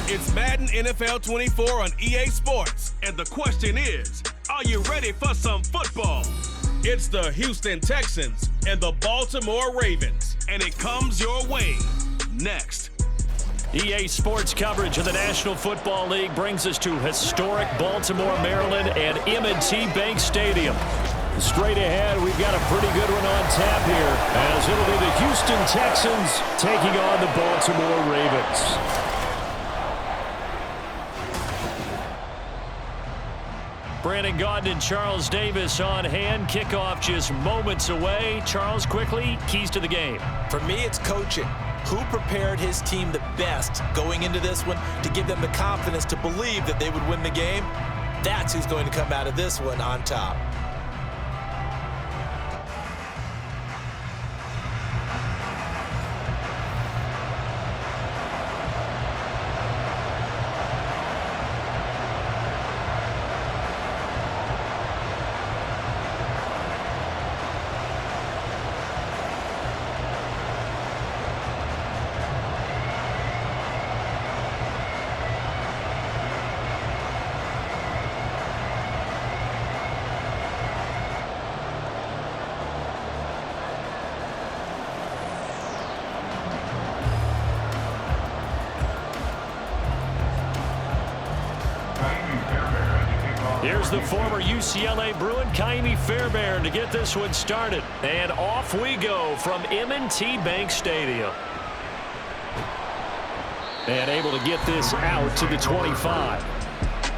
It's Madden NFL 24 on EA Sports, and the question is, are you ready for some football? It's the Houston Texans and the Baltimore Ravens, and it comes your way next. EA Sports coverage of the National Football League brings us to historic Baltimore, Maryland at M&T Bank Stadium. Straight ahead, we've got a pretty good one on tap here, as it'll be the Houston Texans taking on the Baltimore Ravens. Brandon Gaudin and Charles Davis on hand. Kickoff just moments away. Charles, quickly, keys to the game. For me, it's coaching. Who prepared his team the best going into this one to give them the confidence to believe that they would win the game? That's who's going to come out of this one on top. Here's the former UCLA Bruin, Kaimi Fairbairn, to get this one started. And off we go from M&T Bank Stadium. And able to get this out to the 25.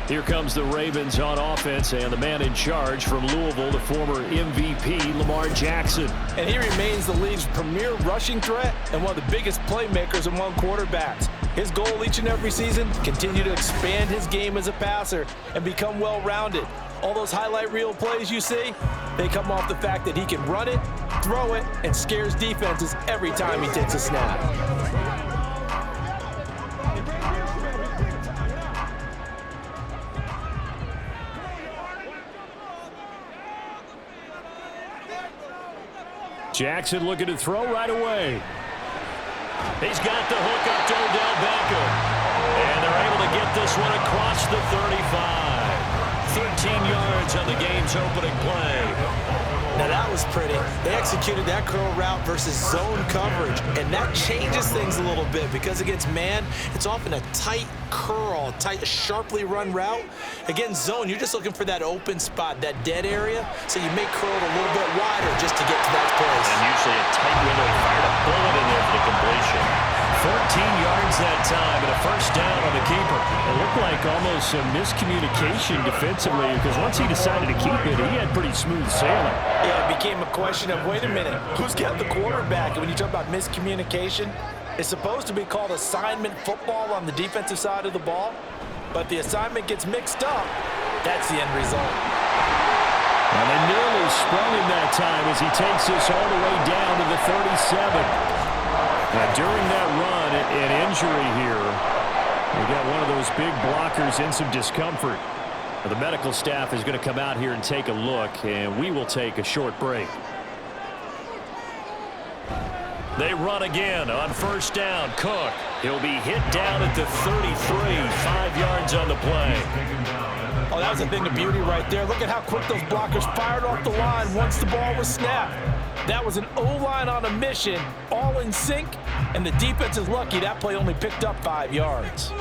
Here comes the Ravens on offense, and the man in charge from Louisville, the former MVP, Lamar Jackson. And he remains the league's premier rushing threat and one of the biggest playmakers among quarterbacks. His goal each and every season, continue to expand his game as a passer and become well-rounded. All those highlight reel plays you see, they come off the fact that he can run it, throw it, and scares defenses every time he takes a snap. Jackson looking to throw right away. He's got the hook up to Odell Beckham. And they're able to get this one across the 35. 13 yards on the game's opening play. Now that was pretty. They executed that curl route versus zone coverage, and that changes things a little bit because against man, it's often a tight curl, tight, sharply run route. Against zone, you're just looking for that open spot, that dead area, so you may curl it a little bit wider just to get to that place. And usually a tight window, he fired a bullet in there for the completion. 14 yards that time and a first down on the keeper. It looked like almost some miscommunication defensively because once he decided to keep it, he had pretty smooth sailing. Yeah, it became a question of, wait a minute, who's got the quarterback? And when you talk about miscommunication, it's supposed to be called assignment football on the defensive side of the ball, but the assignment gets mixed up. That's the end result. And they nearly sprung him that time as he takes this all the way down to the 37. Now, during that run, an injury here. We got one of those big blockers in some discomfort. Now, the medical staff is going to come out here and take a look, and we will take a short break. They run again on first down. Cook, he'll be hit down at the 33, 5 yards on the play. Oh, that was a thing of beauty right there. Look at how quick those blockers fired off the line once the ball was snapped. That was an O-line on a mission, all in sync, and the defense is lucky that play only picked up 5 yards.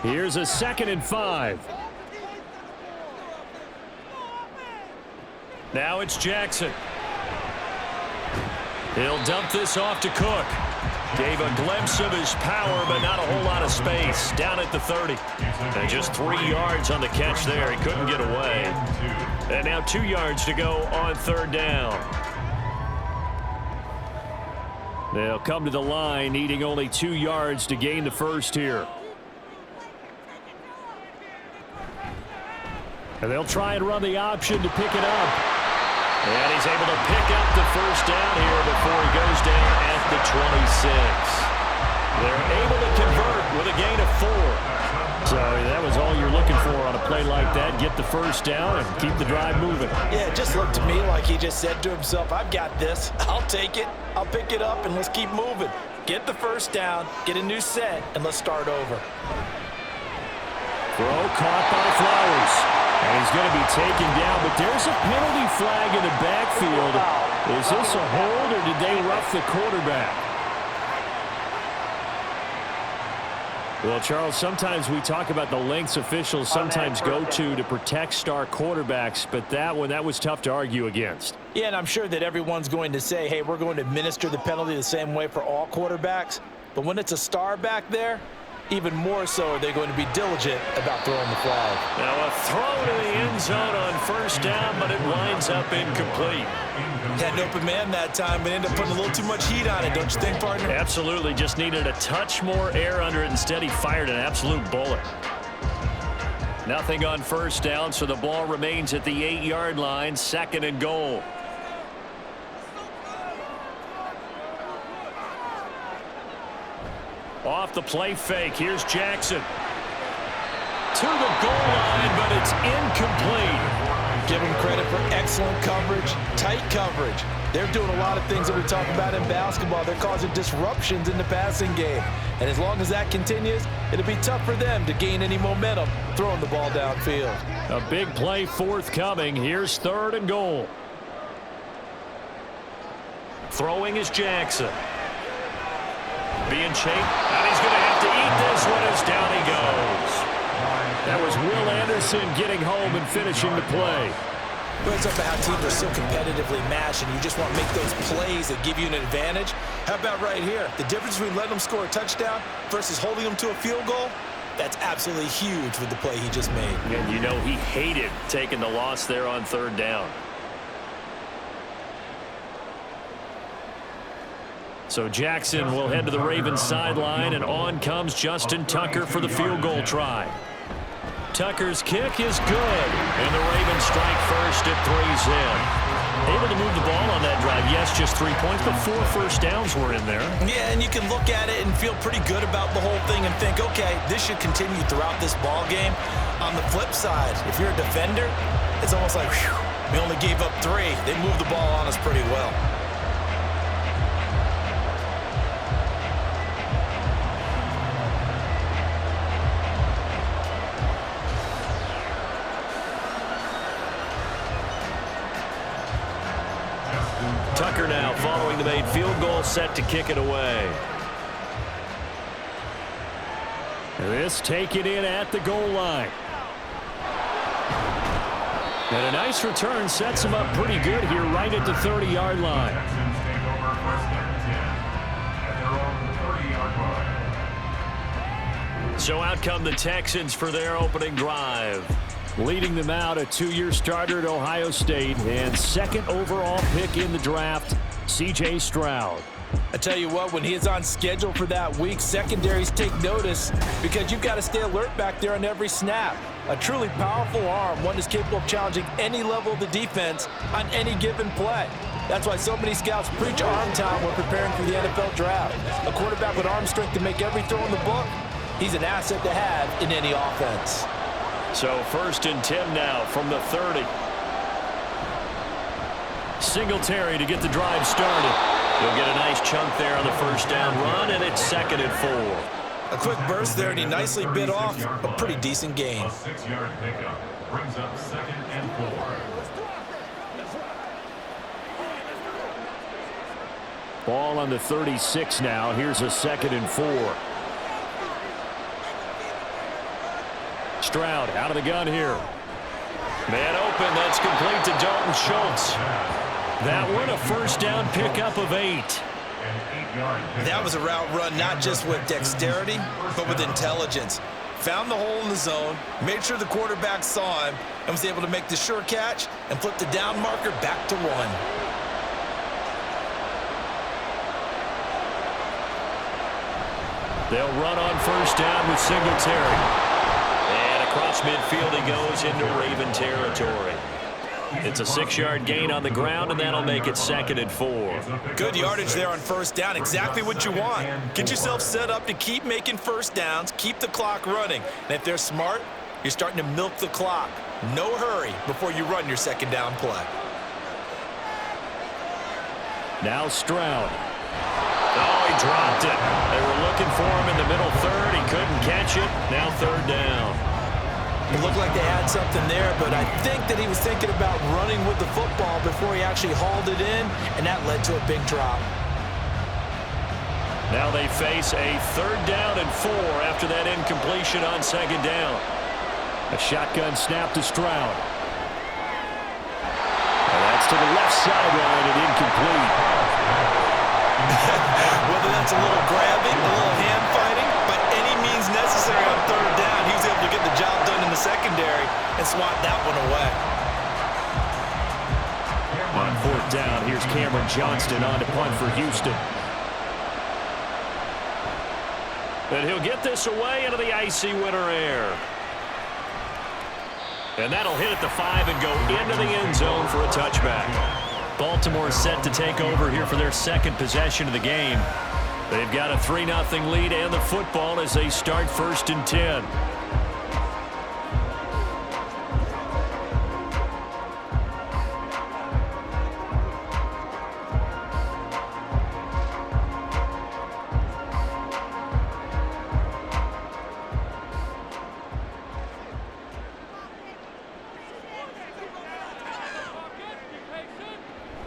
Here's a 2nd and 5. Now it's Jackson. He'll dump this off to Cook. Gave a glimpse of his power, but not a whole lot of space. Down at the 30. And just 3 yards on the catch there. He couldn't get away. And now 2 yards to go on third down. They'll come to the line, needing only 2 yards to gain the first here. And they'll try and run the option to pick it up. And he's able to pick up the first down here before he goes down at the 26. They're able to convert with a gain of 4. So that was all you're looking for on a play like that. Get the first down and keep the drive moving. Yeah, it just looked to me like he just said to himself, I've got this. I'll take it. I'll pick it up, and let's keep moving. Get the first down, get a new set, and let's start over. Throw caught by Flowers. And he's going to be taken down, but there's a penalty flag in the backfield. Is this a hold, or did they rough the quarterback? Well, Charles, sometimes we talk about the lengths officials sometimes go to protect star quarterbacks, but that was tough to argue against. Yeah, and I'm sure that everyone's going to say, hey, we're going to administer the penalty the same way for all quarterbacks. But when it's a star back there, even more so are they going to be diligent about throwing the flag. Now a throw to the end zone on first down, but it winds up incomplete. Had an open man that time, but ended up putting a little too much heat on it, don't you think, partner? Absolutely. Just needed a touch more air under it. Instead, he fired an absolute bullet. Nothing on first down, so the ball remains at the 8-yard line, 2nd and goal. Off the play fake. Here's Jackson. To the goal line, but it's incomplete. Give them credit for excellent coverage, tight coverage. They're doing a lot of things that we talk about in basketball. They're causing disruptions in the passing game. And as long as that continues, it'll be tough for them to gain any momentum throwing the ball downfield. A big play forthcoming. Here's 3rd and goal. Throwing is Jackson. Being chased, and he's going to have to eat this one as down he goes. That was Will Anderson getting home and finishing the play. Well, it's up to how teams are so competitively matched, and you just want to make those plays that give you an advantage. How about right here? The difference between letting them score a touchdown versus holding them to a field goal, that's absolutely huge with the play he just made. And you know he hated taking the loss there on 3rd down. So Jackson will head to the Ravens sideline, and on comes Justin Tucker for the field goal try. Tucker's kick is good, and the Ravens strike first at 3's in. Able to move the ball on that drive. Yes, just 3 points, but 4 first downs were in there. Yeah, and you can look at it and feel pretty good about the whole thing and think, okay, this should continue throughout this ball game. On the flip side, if you're a defender, it's almost like, whew, we only gave up 3. They moved the ball on us pretty well. Tucker now following the made field goal, set to kick it away. This taken in at the goal line. And a nice return sets him up pretty good here right at the 30-yard line. So out come the Texans for their opening drive. Leading them out, a 2-year starter at Ohio State and 2nd overall pick in the draft, C.J. Stroud. I tell you what, when he is on schedule for that week, secondaries take notice because you've got to stay alert back there on every snap. A truly powerful arm, one is capable of challenging any level of the defense on any given play. That's why so many scouts preach arm time when preparing for the NFL draft. A quarterback with arm strength to make every throw in the book, he's an asset to have in any offense. So 1st and 10 now from the 30. Singletary to get the drive started. He'll get a nice chunk there on the first down run, and it's 2nd and 4. A quick burst there, and he nicely bit off a pretty decent gain. A 6-yard pickup brings up 2nd and 4. Ball on the 36 now. Here's a 2nd and 4. Stroud out of the gun here. Man open. That's complete to Dalton Schultz. That one a first down pickup of 8. That was a route run not just with dexterity, but with intelligence. Found the hole in the zone, made sure the quarterback saw him, and was able to make the sure catch and flip the down marker back to 1. They'll run on first down with Singletary. And across midfield he goes into Raven territory. It's a 6-yard gain on the ground, and that'll make it 2nd and 4. Good yardage there on first down. Exactly what you want. Get yourself set up to keep making first downs, keep the clock running. And if they're smart, you're starting to milk the clock. No hurry before you run your 2nd down play. Now Stroud. Oh, he dropped it. They were looking for him in the middle 3rd. He couldn't catch it. Now 3rd down. It looked like they had something there, but I think that he was thinking about running with the football before he actually hauled it in, and that led to a big drop. Now they face a 3rd down and 4 after that incompletion on 2nd down. A shotgun snap to Stroud. And that's to the left sideline and incomplete. Whether that's a little grabbing, a little hand fighting, by any means necessary on 3rd down, he was able to get the job done in the secondary and swat that one away. On 4th down, here's Cameron Johnston on to punt for Houston. And he'll get this away into the icy winter air. And that'll hit at the 5 and go into the end zone for a touchback. Baltimore set to take over here for their 2nd possession of the game. They've got a 3-0 lead and the football as they start 1st and 10.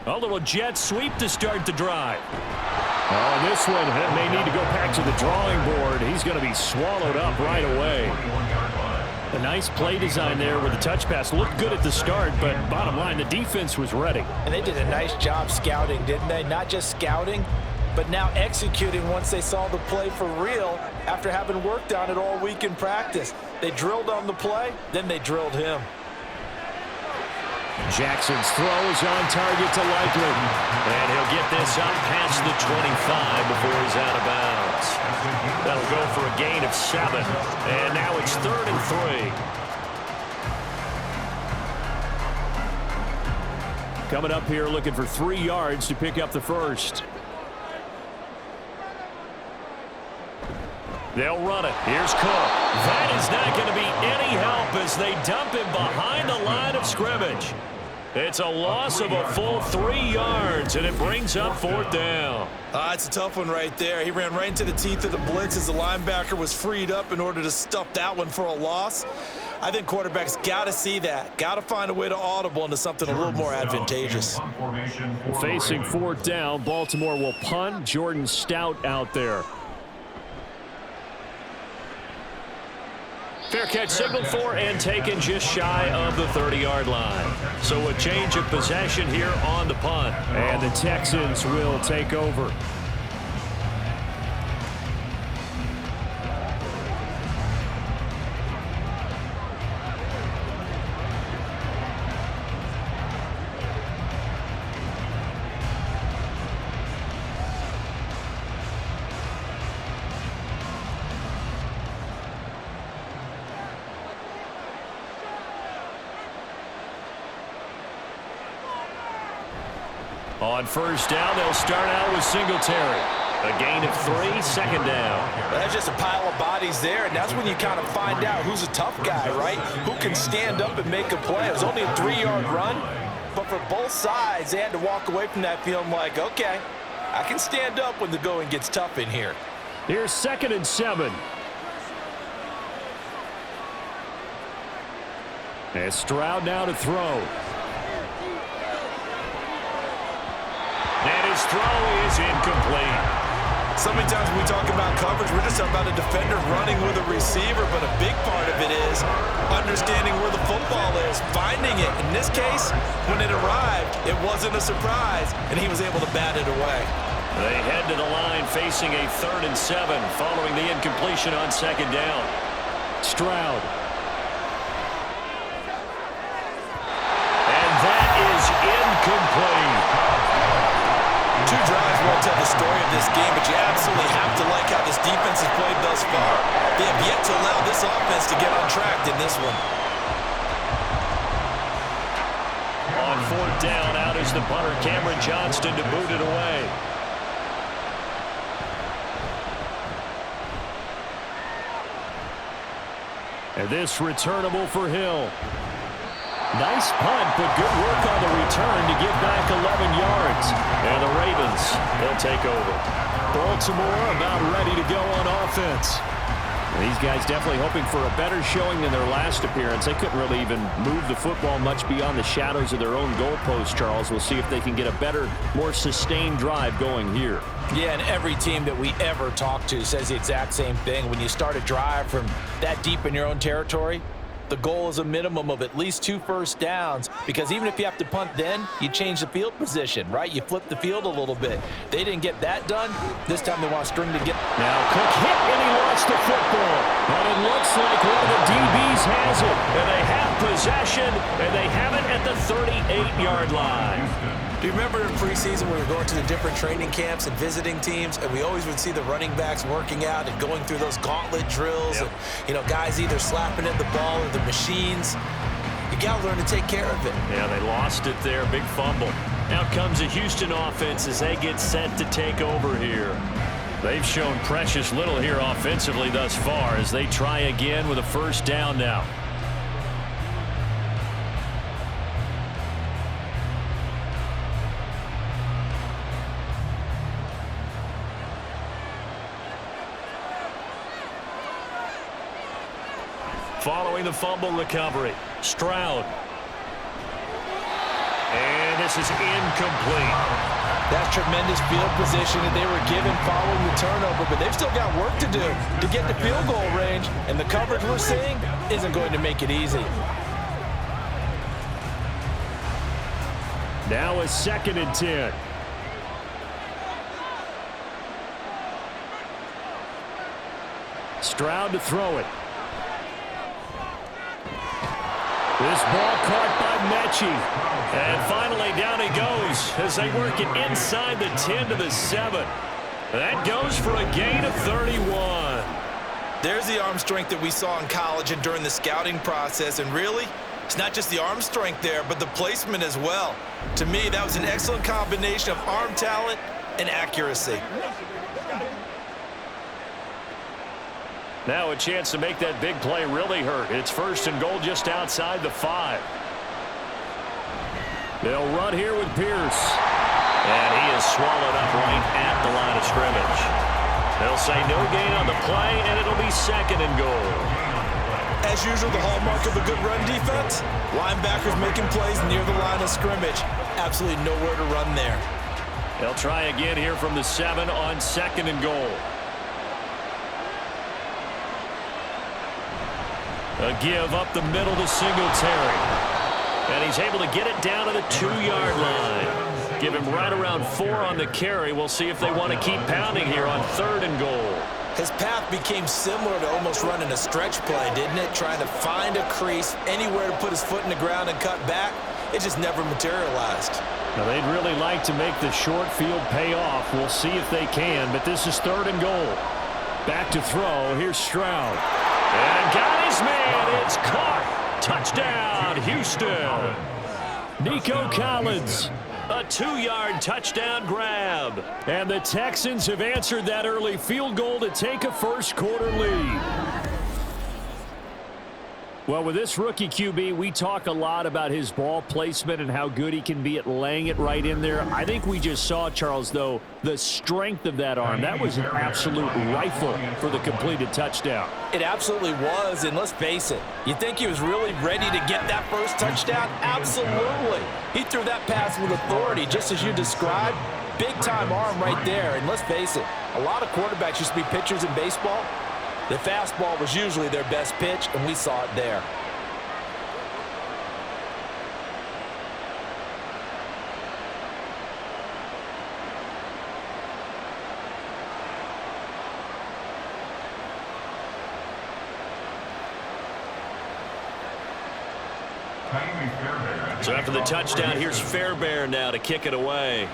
A little jet sweep to start the drive. Oh, this one may need to go back to the drawing board. He's going to be swallowed up right away. A nice play design there with the touch pass. Looked good at the start, but bottom line, the defense was ready. And they did a nice job scouting, didn't they? Not just scouting, but now executing once they saw the play for real after having worked on it all week in practice. They drilled on the play, then they drilled him. Jackson's throw is on target to Likely. And he'll get this up past the 25 before he's out of bounds. That'll go for a gain of 7. And now it's 3rd and 3. Coming up here looking for 3 yards to pick up the first. They'll run it. Here's Cook. That is not going to be any help as they dump him behind the line of scrimmage. It's a loss of a full 3 yards, and it brings up 4th down. It's a tough one right there. He ran right into the teeth of the blitz as the linebacker was freed up in order to stuff that one for a loss. I think quarterbacks got to see that. Got to find a way to audible into something a little more advantageous. Facing 4th down, Baltimore will punt. Jordan Stout out there. Fair catch signaled for and taken just shy of the 30-yard line. So a change of possession here on the punt. And the Texans will take over. On 1st down, they'll start out with Singletary. A gain of 3, 2nd down. That's just a pile of bodies there, and that's when you kind of find out who's a tough guy, right? Who can stand up and make a play. It was only a 3-yard run, but for both sides, they had to walk away from that feeling like, okay, I can stand up when the going gets tough in here. Here's 2nd and 7. And Stroud now to throw. And his throw is incomplete. So many times when we talk about coverage, we're just talking about a defender running with a receiver, but a big part of it is understanding where the football is, finding it. In this case, when it arrived, it wasn't a surprise, and he was able to bat it away. They head to the line facing a 3rd and 7 following the incompletion on 2nd down. Stroud. And that is incomplete. 2 drives won't tell the story of this game, but you absolutely have to like how this defense has played thus far. They have yet to allow this offense to get on track in this one. On 4th down, out is the punter, Cameron Johnston, to boot it away. And this returnable for Hill. Nice punt, but good work on the return to give back 11 yards. And the Ravens, they'll take over. Baltimore about ready to go on offense. These guys definitely hoping for a better showing than their last appearance. They couldn't really even move the football much beyond the shadows of their own goalpost, Charles. We'll see if they can get a better, more sustained drive going here. Yeah, and every team that we ever talk to says the exact same thing. When you start a drive from that deep in your own territory, the goal is a minimum of at least 2 first downs, because even if you have to punt then, you change the field position, right? You flip the field a little bit. They didn't get that done. This time they want to string to get. Now Cook hit and he lost the football. But it looks like one of the DBs has it. And they have possession, and they have it at the 38-yard line. Do you remember in preseason when we were going to the different training camps and visiting teams, and we always would see the running backs working out and going through those gauntlet drills, and, you know, guys either slapping at the ball or the machines? You got to learn to take care of it. Yeah, they lost it there. Big fumble. Out comes the Houston offense as they get set to take over here. They've shown precious little here offensively thus far as they try again with a first down now. Following the fumble recovery, Stroud. And this is incomplete. That's tremendous field position that they were given following the turnover, but they've still got work to do to get to field goal range, and the coverage we're seeing isn't going to make it easy. Now a 2nd and 10. Stroud to throw it. This ball caught by Mechie. And finally down he goes as they work it inside the 10 to the 7. That goes for a gain of 31. There's the arm strength that we saw in college and during the scouting process. And really, it's not just the arm strength there, but the placement as well. To me, that was an excellent combination of arm talent and accuracy. Now a chance to make that big play really hurt. It's 1st and goal just outside the 5. They'll run here with Pierce. And he is swallowed up right at the line of scrimmage. They'll say no gain on the play, and it'll be 2nd and goal. As usual, the hallmark of a good run defense, linebackers making plays near the line of scrimmage. Absolutely nowhere to run there. They'll try again here from the 7 on 2nd and goal. A give up the middle to Singletary. And he's able to get it down to the 2-yard line. Give him right around 4 on the carry. We'll see if they want to keep pounding here on 3rd and goal. His path became similar to almost running a stretch play, didn't it? Trying to find a crease, anywhere to put his foot in the ground and cut back. It just never materialized. Now they'd really like to make the short field pay off. We'll see if they can, but this is 3rd and goal. Back to throw. Here's Stroud. And got his man. It's caught. Touchdown, Houston. Nico Collins. A 2-yard touchdown grab. And the Texans have answered that early field goal to take a first-quarter lead. Well, with this rookie QB, we talk a lot about his ball placement and how good he can be at laying it right in there. I think we just saw, Charles, though, the strength of that arm. That was an absolute rifle for the completed touchdown. It absolutely was, and let's face it, you think he was really ready to get that first touchdown? Absolutely. He threw that pass with authority, just as you described. Big-time arm right there, and let's face it, a lot of quarterbacks used to be pitchers in baseball. The fastball was usually their best pitch, and we saw it there. So after the touchdown, here's Fairbairn now to kick it away.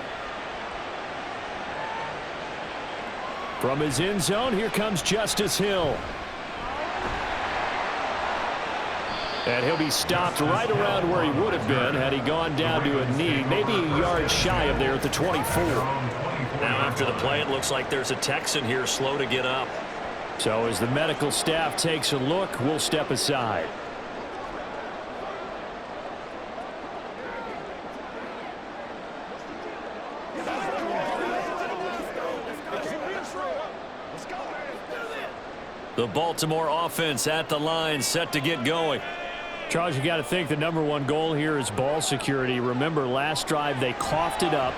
From his end zone, here comes Justice Hill. And he'll be stopped right around where he would have been had he gone down to a knee, maybe a yard shy of there at the 24. Now after the play, it looks like there's a Texan here slow to get up. So as the medical staff takes a look, we'll step aside. The Baltimore offense at the line, set to get going. Charles, you got to think the #1 goal here is ball security. Remember, last drive they coughed it up,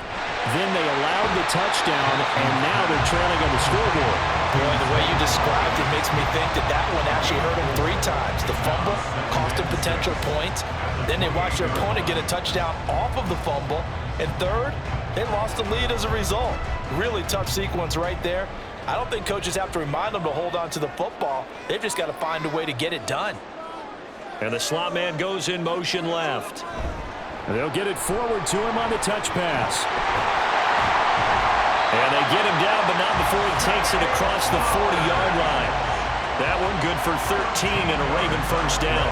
then they allowed the touchdown, and now they're trailing on the scoreboard. Boy, the way you described it makes me think that one actually hurt them 3 times. The fumble cost them potential points. Then they watched their opponent get a touchdown off of the fumble. And third, they lost the lead as a result. Really tough sequence right there. I don't think coaches have to remind them to hold on to the football. They've just got to find a way to get it done. And the slot man goes in motion left. And they'll get it forward to him on the touch pass. And they get him down, but not before he takes it across the 40-yard line. That one good for 13 and a Raven first down.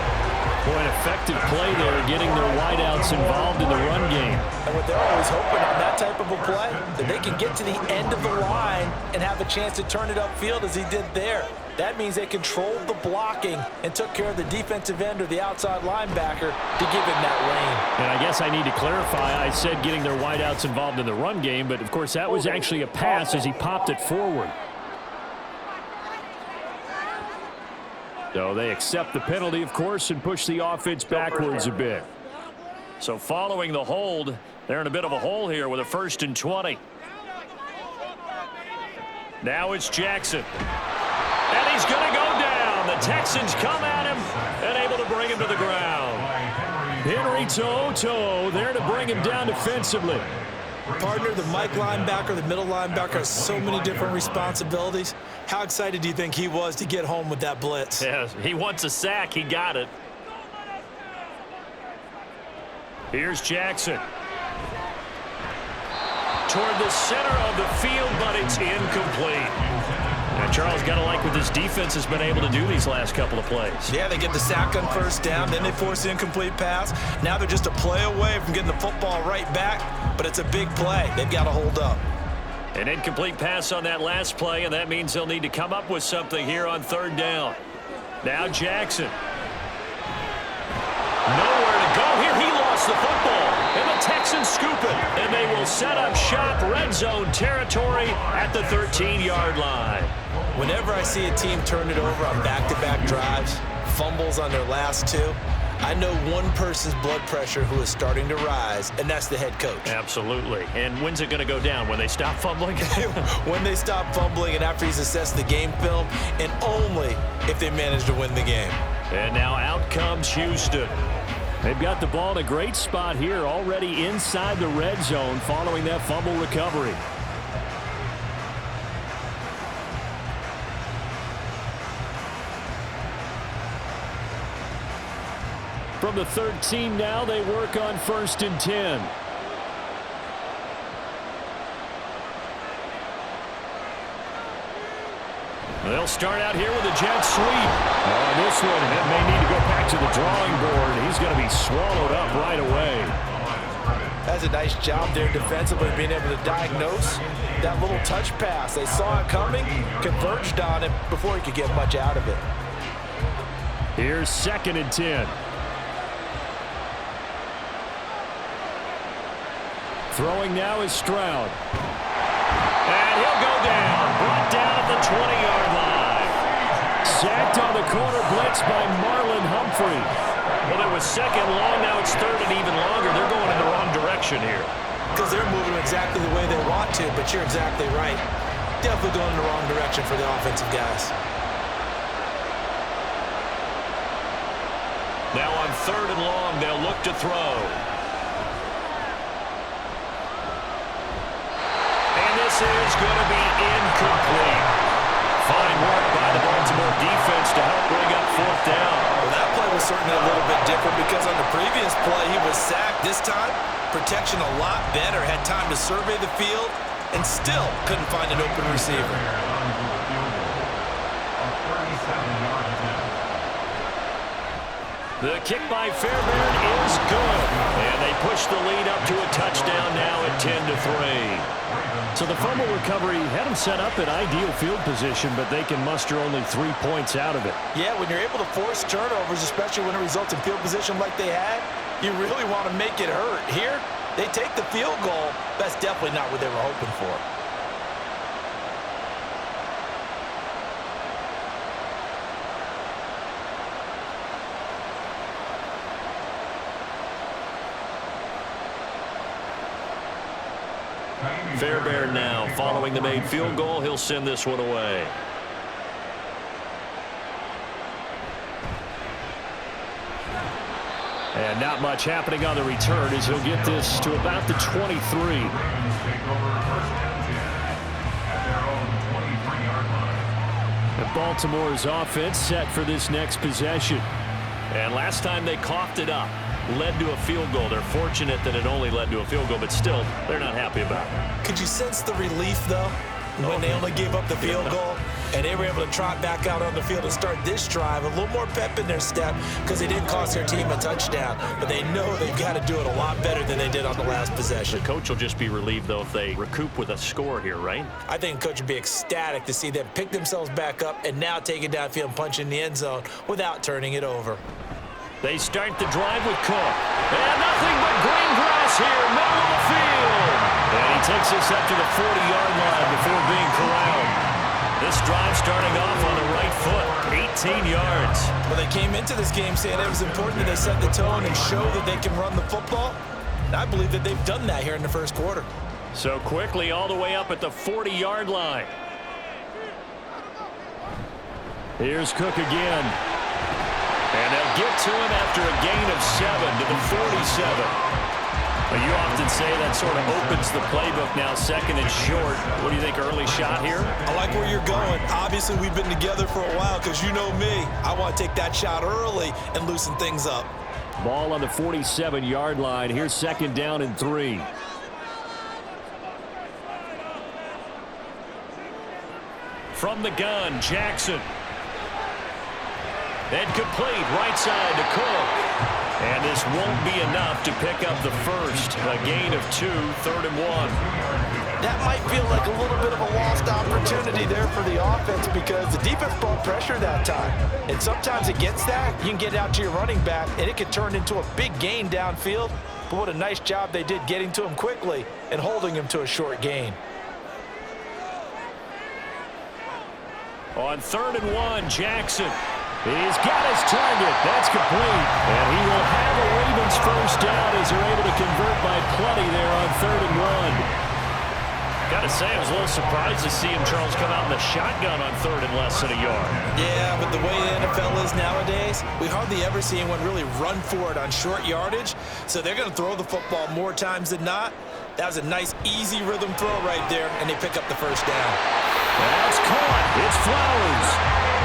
Boy, an effective play there, getting their wideouts involved in the run game. And what they're always hoping on that type of a play, that they can get to the end of the line and have a chance to turn it upfield as he did there. That means they controlled the blocking and took care of the defensive end or the outside linebacker to give him that lane. And I guess I need to clarify, I said getting their wideouts involved in the run game, but of course that was actually a pass as he popped it forward. So they accept the penalty, of course, and push the offense backwards a bit. So following the hold, they're in a bit of a hole here with a 1st and 20. Now it's Jackson. And he's going to go down. The Texans come at him and able to bring him to the ground. Henry toe there to bring him down defensively. Partner, the Mike linebacker, the middle linebacker has so many different responsibilities. How excited do you think he was to get home with that blitz? Yeah, he wants a sack. He got it. Here's Jackson. Toward the center of the field, but it's incomplete. Now, Charles, got to like what this defense has been able to do these last couple of plays. Yeah, they get the sack on first down, then they force the incomplete pass. Now they're just a play away from getting the football right back, but it's a big play. They've got to hold up. An incomplete pass on that last play, and that means they'll need to come up with something here on 3rd down. Now Jackson. Nowhere to go here. He lost the football, and the Texans scoop it, and they will set up shop red zone territory at the 13-yard line. Whenever I see a team turn it over on back-to-back drives, fumbles on their last 2, I know one person's blood pressure who is starting to rise, and that's the head coach. Absolutely. And when's it going to go down? When they stop fumbling? When they stop fumbling and after he's assessed the game film, and only if they manage to win the game. And now out comes Houston. They've got the ball in a great spot here, already inside the red zone following that fumble recovery. From the 13 now, they work on 1st and 10. They'll start out here with a jet sweep. This one may need to go back to the drawing board. He's going to be swallowed up right away. That's a nice job there defensively, being able to diagnose that little touch pass. They saw it coming, converged on it before he could get much out of it. Here's 2nd and 10. Throwing now is Stroud. And he'll go down. Brought down at the 20-yard line. Sacked on the corner blitz by Marlon Humphrey. Well, it was 2nd long. Now it's 3rd and even longer. They're going in the wrong direction here. Because they're moving exactly the way they want to, but you're exactly right. Definitely going in the wrong direction for the offensive guys. Now on 3rd and long, they'll look to throw. This is going to be incomplete. Fine work by the Baltimore defense to help bring up 4th down. Well, that play was certainly a little bit different because on the previous play he was sacked. This time, protection a lot better. Had time to survey the field and still couldn't find an open receiver. The kick by Fairbairn is good. And they push the lead up to a touchdown now at 10-3. So the fumble recovery had them set up in ideal field position, but they can muster only 3 points out of it. Yeah, when you're able to force turnovers, especially when it results in field position like they had, you really want to make it hurt. Here, they take the field goal. That's definitely not what they were hoping for. Fairbairn now following the made field goal. He'll send this one away. And not much happening on the return as he'll get this to about the 23. Baltimore's offense set for this next possession. And last time they coughed it up, led to a field goal. They're fortunate that it only led to a field goal, but still, they're not happy about it. Could you sense the relief, though, when they only gave up the field goal? And they were able to trot back out on the field and start this drive. A little more pep in their step because they didn't cost their team a touchdown. But they know they've got to do it a lot better than they did on the last possession. The coach will just be relieved, though, if they recoup with a score here, right? I think the coach would be ecstatic to see them pick themselves back up and now take it downfield and punch in the end zone without turning it over. They start the drive with Cook. And nothing but green grass here, middle of the field. And he takes this up to the 40-yard line before being corralled. This drive starting off on the right foot, 18 yards. Well, they came into this game saying it was important that they set the tone and show that they can run the football. And I believe that they've done that here in the first quarter. So quickly all the way up at the 40-yard line. Here's Cook again. And they'll get to him after a gain of 7 to the 47. But you often say that sort of opens the playbook now, second and short. What do you think, early shot here? I like where you're going. Obviously, we've been together for a while because you know me. I want to take that shot early and loosen things up. Ball on the 47-yard line. Here's second down and 3. From the gun, Jackson. And complete, right side to Cook. And this won't be enough to pick up the first. A gain of 2, 3rd and 1. That might feel like a little bit of a lost opportunity there for the offense because the defense brought pressure that time. And sometimes against that, you can get out to your running back, and it can turn into a big gain downfield. But what a nice job they did getting to him quickly and holding him to a short gain. On 3rd and 1, Jackson. He's got his target. That's complete. And he will have a Ravens first down as they're able to convert by plenty there on 3rd and 1. Got to say, I was a little surprised to see him, Charles, come out in the shotgun on 3rd and less than a yard. Yeah, but the way the NFL is nowadays, we hardly ever see anyone really run for it on short yardage. So they're going to throw the football more times than not. That was a nice, easy rhythm throw right there, and they pick up the first down. That's caught. It's Flowers.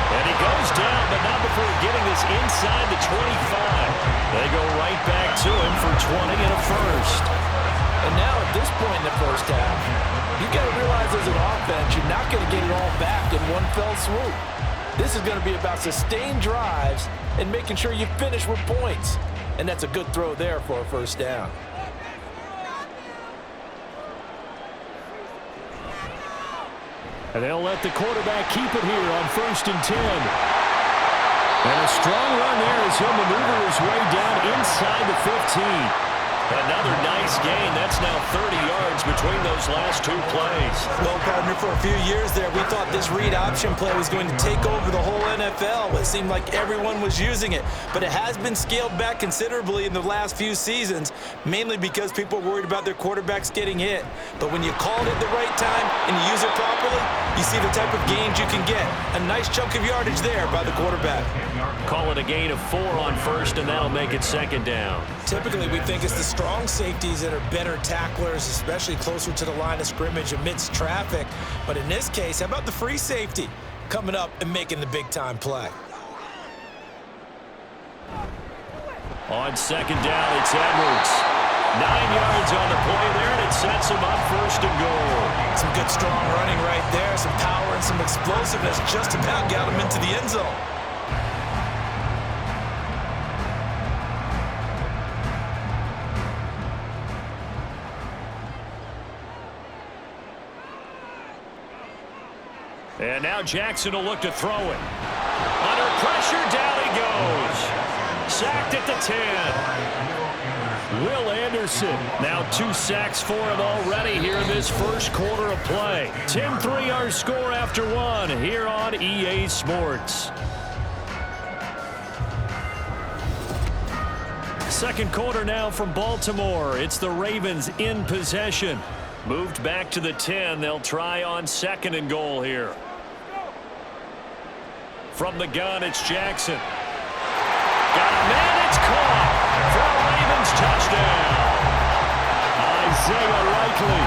And he goes down, but not before getting this inside the 25. They go right back to him for 20 and a first. And now at this point in the first half, you've got to realize as an offense, you're not going to get it all back in one fell swoop. This is going to be about sustained drives and making sure you finish with points. And that's a good throw there for a first down. And they'll let the quarterback keep it here on 1st and 10. And a strong run there as he'll maneuver his way down inside the 15. Another nice gain. That's now 30 yards between those last 2 plays. Well, partner, for a few years there, we thought this read option play was going to take over the whole NFL. It seemed like everyone was using it. But it has been scaled back considerably in the last few seasons, mainly because people are worried about their quarterbacks getting hit. But when you call it at the right time and you use it properly, you see the type of gains you can get. A nice chunk of yardage there by the quarterback. Call it a gain of 4 on 1st, and that'll make it 2nd down. Typically, we think it's the strong safeties that are better tacklers, especially closer to the line of scrimmage amidst traffic. But in this case, how about the free safety coming up and making the big-time play? On 2nd down, it's Edwards. 9 yards on the play there, and it sets him up 1st and goal. Some good, strong running right there, some power and some explosiveness just about got him into the end zone. And now Jackson will look to throw it. Under pressure, down he goes. Sacked at the 10. Will Anderson, now 2 sacks for him already here in this first quarter of play. 10-3 our score after 1 here on EA Sports. Second quarter now from Baltimore. It's the Ravens in possession. Moved back to the 10. They'll try on 2nd and goal here. From the gun, it's Jackson. Got a man, it's caught for a Ravens touchdown. Isaiah Likely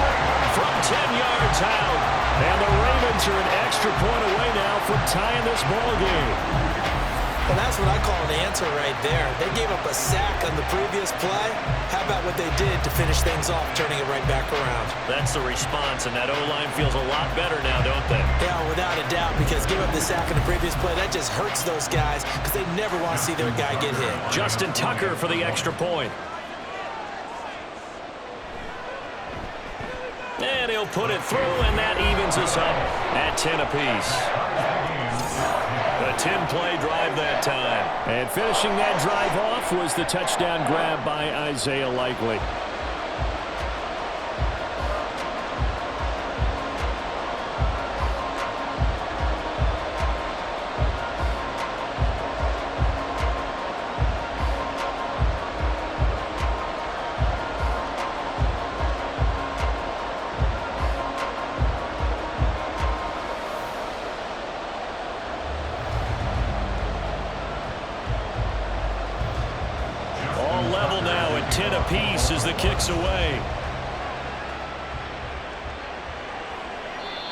from 10 yards out. And the Ravens are an extra point away now from tying this ball game. Well, that's what I call an answer right there. They gave up a sack on the previous play. How about what they did to finish things off, turning it right back around? That's the response, and that O-line feels a lot better now, don't they? Yeah, without a doubt, because give up the sack on the previous play, that just hurts those guys because they never want to see their guy get hit. Justin Tucker for the extra point. And he'll put it through, and that evens us up at 10 apiece. A 10-play drive that time. And finishing that drive off was the touchdown grab by Isaiah Likely. Level now at 10 apiece as the kick's away.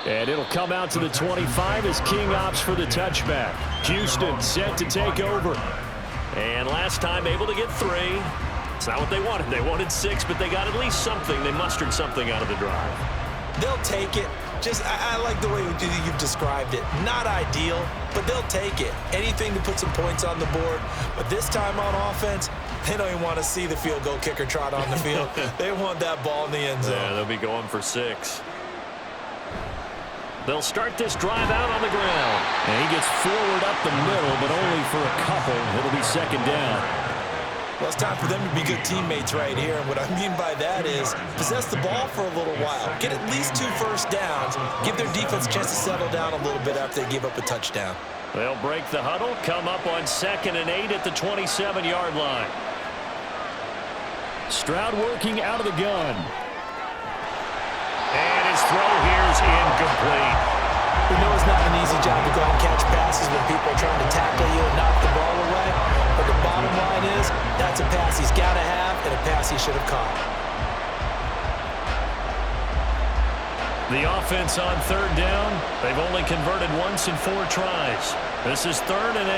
And it'll come out to the 25 as King opts for the touchback. Houston set to take over. And last time able to get 3. It's not what they wanted. They wanted 6, but they got at least something. They mustered something out of the drive. They'll take it. I like the way you've described it. Not ideal, but they'll take it. Anything to put some points on the board. But this time on offense, they don't even want to see the field goal kicker trot on the field. They want that ball in the end zone. Yeah, they'll be going for 6. They'll start this drive out on the ground. And he gets forward up the middle, but only for a couple. It'll be 2nd down. Well, it's time for them to be good teammates right here. And what I mean by that is possess the ball for a little while. Get at least 2 first downs. Give their defense a chance to settle down a little bit after they give up a touchdown. They'll break the huddle, come up on 2nd and 8 at the 27-yard line. Stroud working out of the gun. And his throw here is incomplete. We know it's not an easy job to go out and catch passes when people are trying to tackle you and knock the ball away. But the bottom line is that's a pass he's got to have and a pass he should have caught. The offense on 3rd down. They've only converted once in 4 tries. This is 3rd and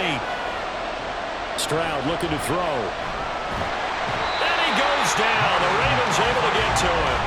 8. Stroud looking to throw. And he goes down. The Ravens able to get to him.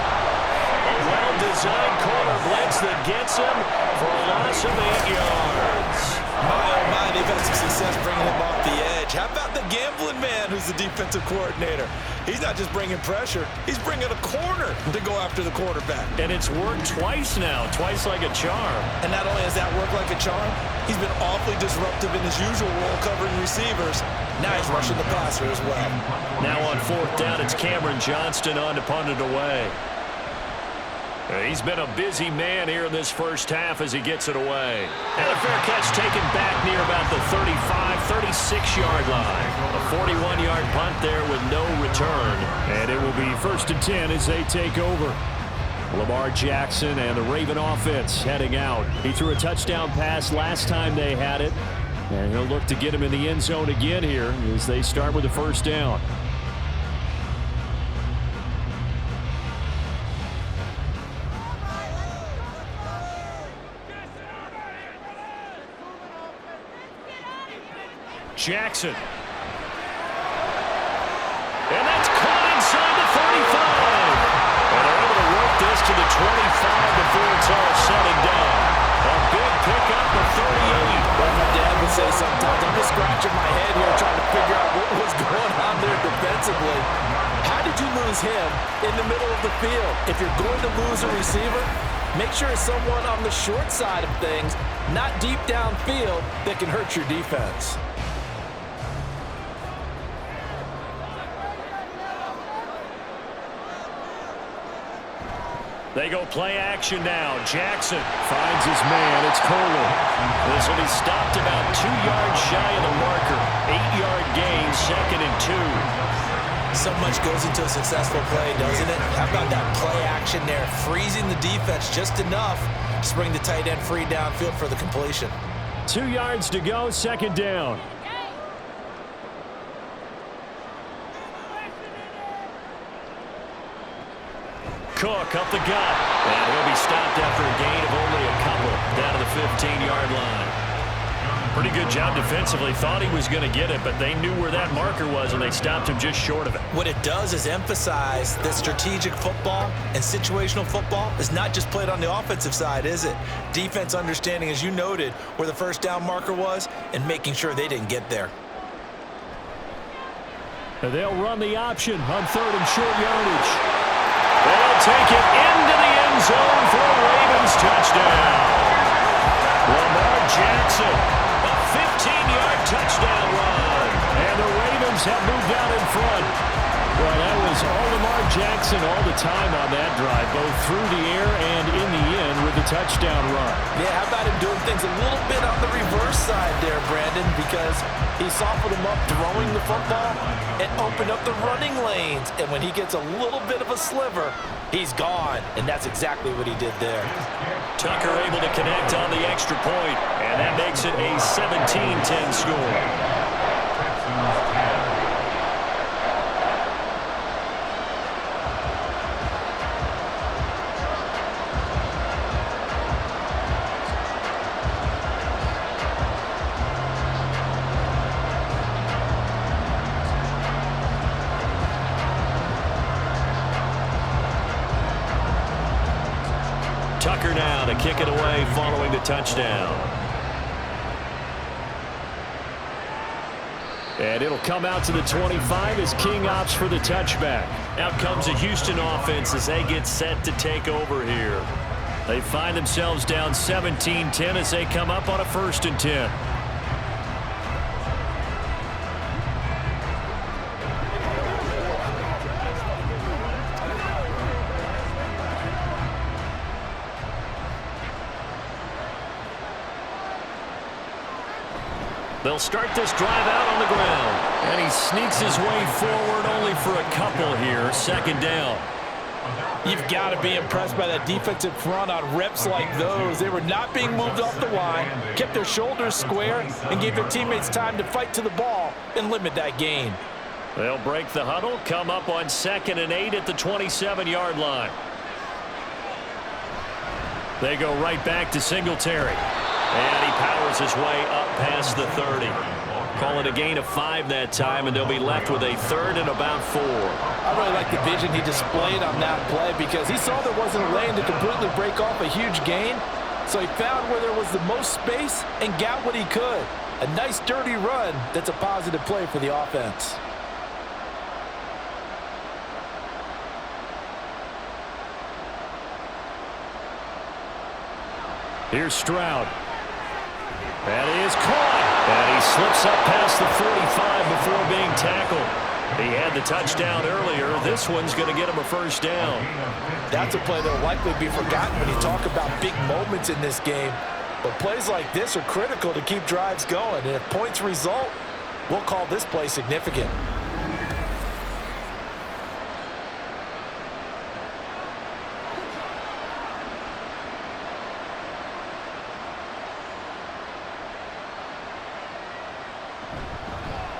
A well-designed corner blitz that gets him for a loss of 8 yards. My, oh my, they've had some success bringing him off the edge. How about the gambling man who's the defensive coordinator? He's not just bringing pressure, he's bringing a corner to go after the quarterback. And it's worked twice now, twice like a charm. And not only has that worked like a charm, he's been awfully disruptive in his usual role covering receivers. Now he's rushing the passer as well. Now on 4th down, it's Cameron Johnston on to punt it away. He's been a busy man here in this first half as he gets it away. And a fair catch taken back near about the 35, 36-yard line. A 41-yard punt there with no return. And it will be 1st and 10 as they take over. Lamar Jackson and the Raven offense heading out. He threw a touchdown pass last time they had it. And he'll look to get him in the end zone again here as they start with the 1st down. Jackson. And that's caught inside the 35. And they're able to work this to the 25 before it's all said and done. A big pickup of 38. Well, my dad would say sometimes, I'm just scratching my head here trying to figure out what was going on there defensively. How did you lose him in the middle of the field? If you're going to lose a receiver, make sure it's someone on the short side of things, not deep downfield, that can hurt your defense. They go play action now. Jackson finds his man. It's Kohler. This will be stopped about 2 yards shy of the marker. 8-yard gain, 2nd and 2. So much goes into a successful play, doesn't it? How about that play action there, freezing the defense just enough to bring the tight end free downfield for the completion. 2 yards to go, second down. Cook up the gut, and he'll be stopped after a gain of only a couple down to the 15-yard line. Pretty good job defensively. Thought he was going to get it, but they knew where that marker was, and they stopped him just short of it. What it does is emphasize that strategic football and situational football is not just played on the offensive side, is it? Defense understanding, as you noted, where the first down marker was and making sure they didn't get there. They'll run the option on third and short yardage. They'll take it into the end zone for a Ravens touchdown. Lamar Jackson, a 15-yard touchdown run. And the Ravens have moved out in front. Well, that was all Lamar Jackson all the time on that drive, both through the air and in the end with the touchdown run. Yeah, how about him doing things a little bit on the reverse side there, Brandon, because he softened him up throwing the football and opened up the running lanes. And when he gets a little bit of a sliver, he's gone. And that's exactly what he did there. Tucker able to connect on the extra point, and that makes it a 17-10 score. Tucker now to kick it away following the touchdown. And it'll come out to the 25 as King opts for the touchback. Out comes the Houston offense as they get set to take over here. They find themselves down 17-10 as they come up on a 1st and 10. They'll start this drive out on the ground. And he sneaks his way forward only for a couple here. 2nd down. You've got to be impressed by that defensive front on reps like those. They were not being moved off the line, kept their shoulders square, and gave their teammates time to fight to the ball and limit that gain. They'll break the huddle, come up on 2nd and 8 at the 27-yard line. They go right back to Singletary. And he powers his way up past the 30. Call it a gain of 5 that time, and they'll be left with a 3rd and about 4. I really like the vision he displayed on that play because he saw there wasn't a lane to completely break off a huge gain. So he found where there was the most space and got what he could. A nice, dirty run that's a positive play for the offense. Here's Stroud. That is caught. And he slips up past the 45 before being tackled. He had the touchdown earlier. This one's going to get him a 1st down. That's a play that will likely be forgotten when you talk about big moments in this game. But plays like this are critical to keep drives going. And if points result, we'll call this play significant.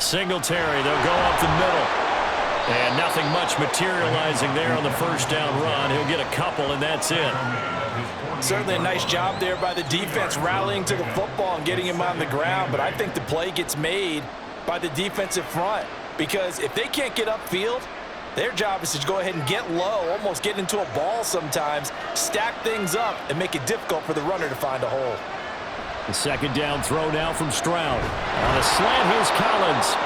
Singletary, they'll go up the middle. And nothing much materializing there on the 1st down run. He'll get a couple, and that's it. Certainly a nice job there by the defense rallying to the football and getting him on the ground. But I think the play gets made by the defensive front because if they can't get upfield, their job is to go ahead and get low, almost get into a ball sometimes, stack things up, and make it difficult for the runner to find a hole. The 2nd down throw now from Stroud. On a slant, here's Collins.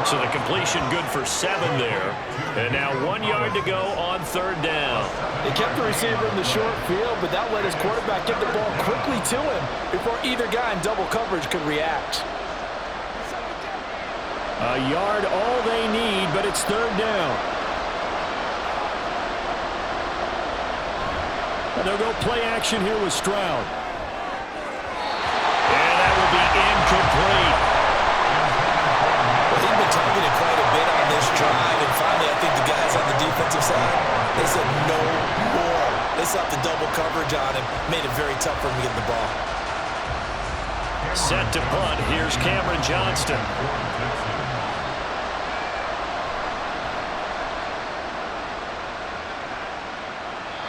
So the completion good for 7 there. And now 1 yard to go on 3rd down. They kept the receiver in the short field, but that let his quarterback get the ball quickly to him before either guy in double coverage could react. A yard all they need, but it's 3rd down. And they'll go play action here with Stroud. Incomplete. Well, he's been targeted quite a bit on this drive, and finally They said no more. They slapped the double coverage on him, made it very tough for him to get the ball. Set to punt. Here's Cameron Johnston.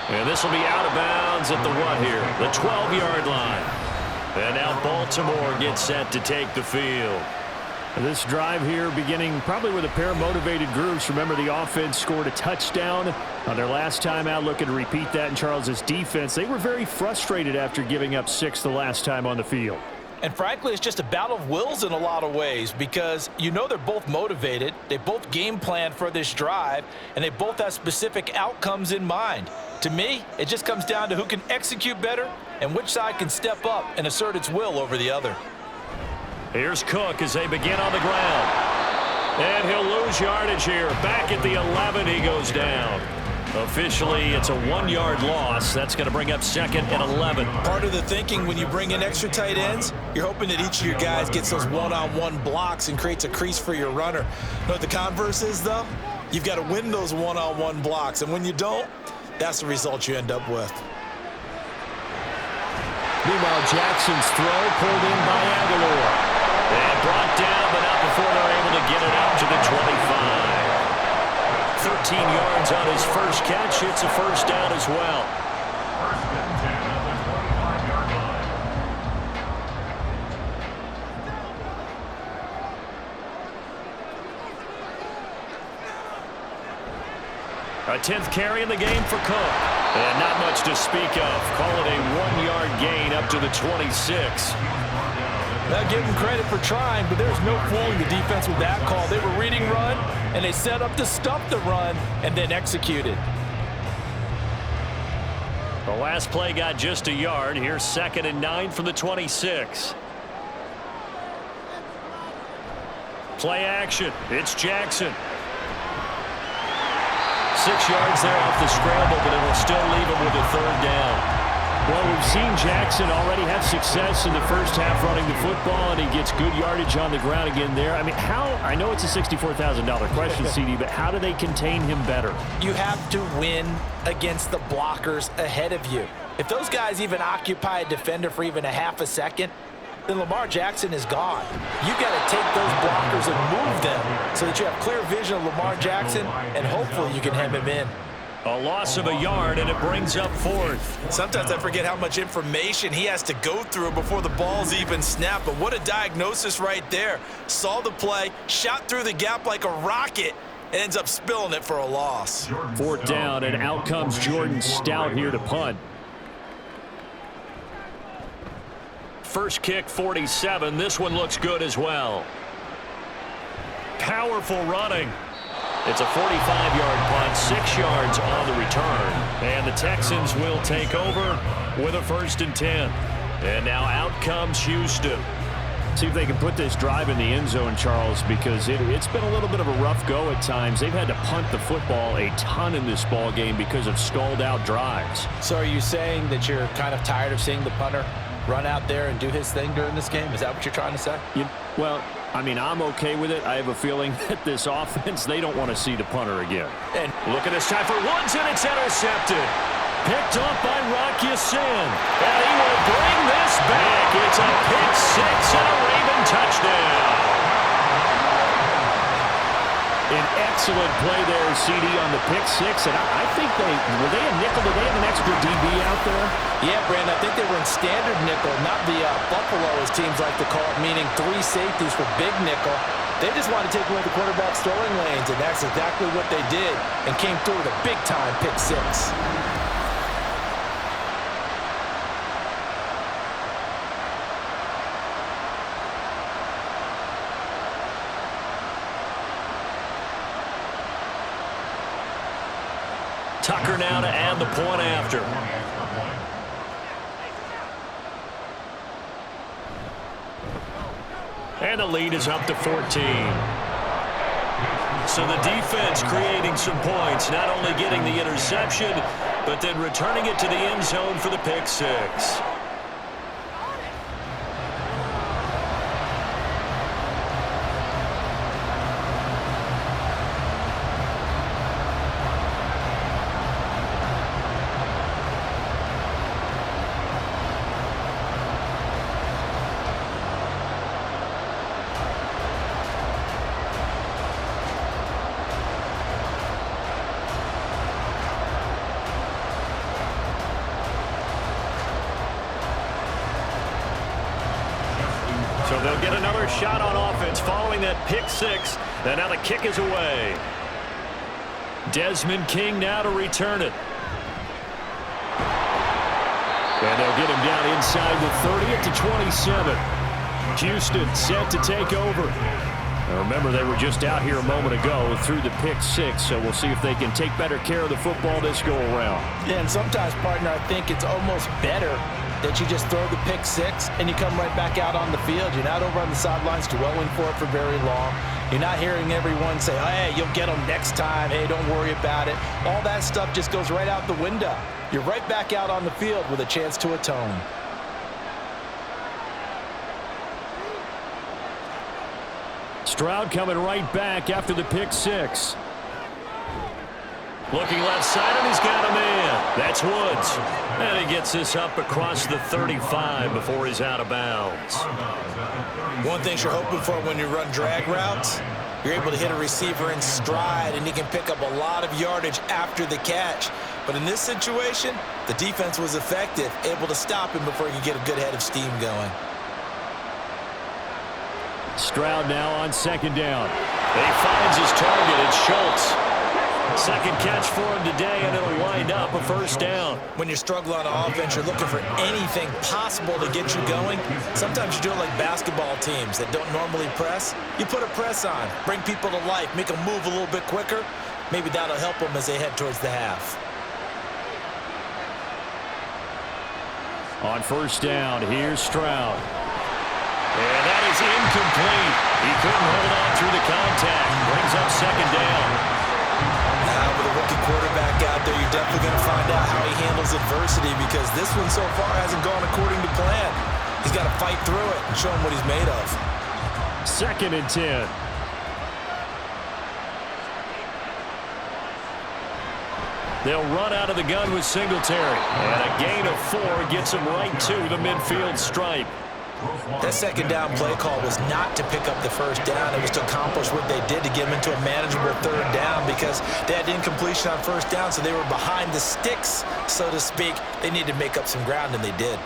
And this will be out of bounds at the what here? The 12-yard line. And now Baltimore gets set to take the field. This drive here beginning probably with a pair of motivated groups. Remember, the offense scored a touchdown on their last time out, looking to repeat that in Charles's defense. They were very frustrated after giving up 6 the last time on the field. And frankly, it's just a battle of wills in a lot of ways because you know they're both motivated. They both game plan for this drive, and they both have specific outcomes in mind. To me, it just comes down to who can execute better and which side can step up and assert its will over the other. Here's Cook as they begin on the ground. And he'll lose yardage here. Back at the 11, he goes down. Officially, it's a 1-yard loss. That's going to bring up 2nd and 11. Part of the thinking when you bring in extra tight ends, you're hoping that each of your guys gets those one-on-one blocks and creates a crease for your runner. You know what the converse is, though? You've got to win those one-on-one blocks, and when you don't, that's the result you end up with. Meanwhile, Jackson's throw pulled in by Aguilar. And brought down, but not before they're able to get it up to the 25. 13 yards on his first catch. It's a first down as well. First and 10 at the 25-yard line. A 10th carry in the game for Cook. And not much to speak of. Call it a 1-yard gain up to the 26. Now, give them credit for trying, but there's no fooling the defense with that call. They were reading run, and they set up to stop the run and then executed. The last play got just a yard. Here's 2nd and 9 from the 26. Play action. It's Jackson. 6 yards there off the scramble, but it'll still leave him with a 3rd down. Well, we've seen Jackson already have success in the first half running the football, and he gets good yardage on the ground again there. I mean, I know it's a $64,000 question, CD, but how do they contain him better? You have to win against the blockers ahead of you. If those guys even occupy a defender for even a half a second, then Lamar Jackson is gone. You got to take those blockers and move them so that you have clear vision of Lamar Jackson, and hopefully you can hem him in. A loss of a yard, and it brings up 4th. Sometimes I forget how much information he has to go through before the ball's even snapped. But what a diagnosis right there. Saw the play, shot through the gap like a rocket, and ends up spilling it for a loss. 4th down, and out comes Jordan Stout here to punt. First kick, 47. This one looks good as well. Powerful running. It's a 45-yard punt, 6 yards on the return. And the Texans will take over with a 1st and 10. And now out comes Houston. See if they can put this drive in the end zone, Charles, because it's been a little bit of a rough go at times. They've had to punt the football a ton in this ball game because of stalled-out drives. So are you saying that you're kind of tired of seeing the punter run out there and do his thing during this game? Is that what you're trying to say? Well, I mean, I'm okay with it. I have a feeling that this offense, they don't want to see the punter again. And look at this time for Woods, and it's intercepted. Picked off by Rock Ya-Sin. And he will bring this back. It's a pick 6 and a Raven touchdown. An excellent play there, CD, on the pick 6. And I think were they a nickel? Did they have an extra DB out there? Yeah, Brandon, I think they were in standard nickel, not the Buffalo, as teams like to call it, meaning 3 safeties for big nickel. They just wanted to take away the quarterback's throwing lanes, and that's exactly what they did, and came through with a big-time pick 6. Tucker now to add the point after. And the lead is up to 14. So the defense creating some points, not only getting the interception, but then returning it to the end zone for the pick 6. So they'll get another shot on offense following that pick six. And now the kick is away. Desmond King now to return it. And they'll get him down inside the 30 at the 27. Houston set to take over. Now remember, they were just out here a moment ago through the pick six, so we'll see if they can take better care of the football this go-around. Yeah, and sometimes, partner, I think it's almost better that you just throw the pick six and you come right back out on the field. You're not over on the sidelines dwelling for it for very long. You're not hearing everyone say, oh, hey, you'll get them next time. Hey, don't worry about it. All that stuff just goes right out the window. You're right back out on the field with a chance to atone. Stroud coming right back after the pick six. Looking left side, and he's got a man. That's Woods. And he gets this up across the 35 before he's out of bounds. One thing you're hoping for when you run drag routes, you're able to hit a receiver in stride, and he can pick up a lot of yardage after the catch. But in this situation, the defense was effective, able to stop him before he could get a good head of steam going. Stroud now on second down. He finds his target. It's Schultz. Second catch for him today, and it'll wind up a first down. When you're struggling on offense, you're looking for anything possible to get you going. Sometimes you do it like basketball teams that don't normally press. You put a press on, bring people to life, make them move a little bit quicker. Maybe that'll help them as they head towards the half. On first down, here's Stroud. And that is incomplete. He couldn't hold on through the contact. Brings up second down. Now, with a rookie quarterback out there, you're definitely going to find out how he handles adversity, because this one so far hasn't gone according to plan. He's got to fight through it and show him what he's made of. Second and 10. They'll run out of the gun with Singletary. And a gain of 4 gets him right to the midfield stripe. That second down play call was not to pick up the first down. It was to accomplish what they did to get them into a manageable third down, because they had incompletion on first down, so they were behind the sticks, so to speak. They needed to make up some ground, and they did.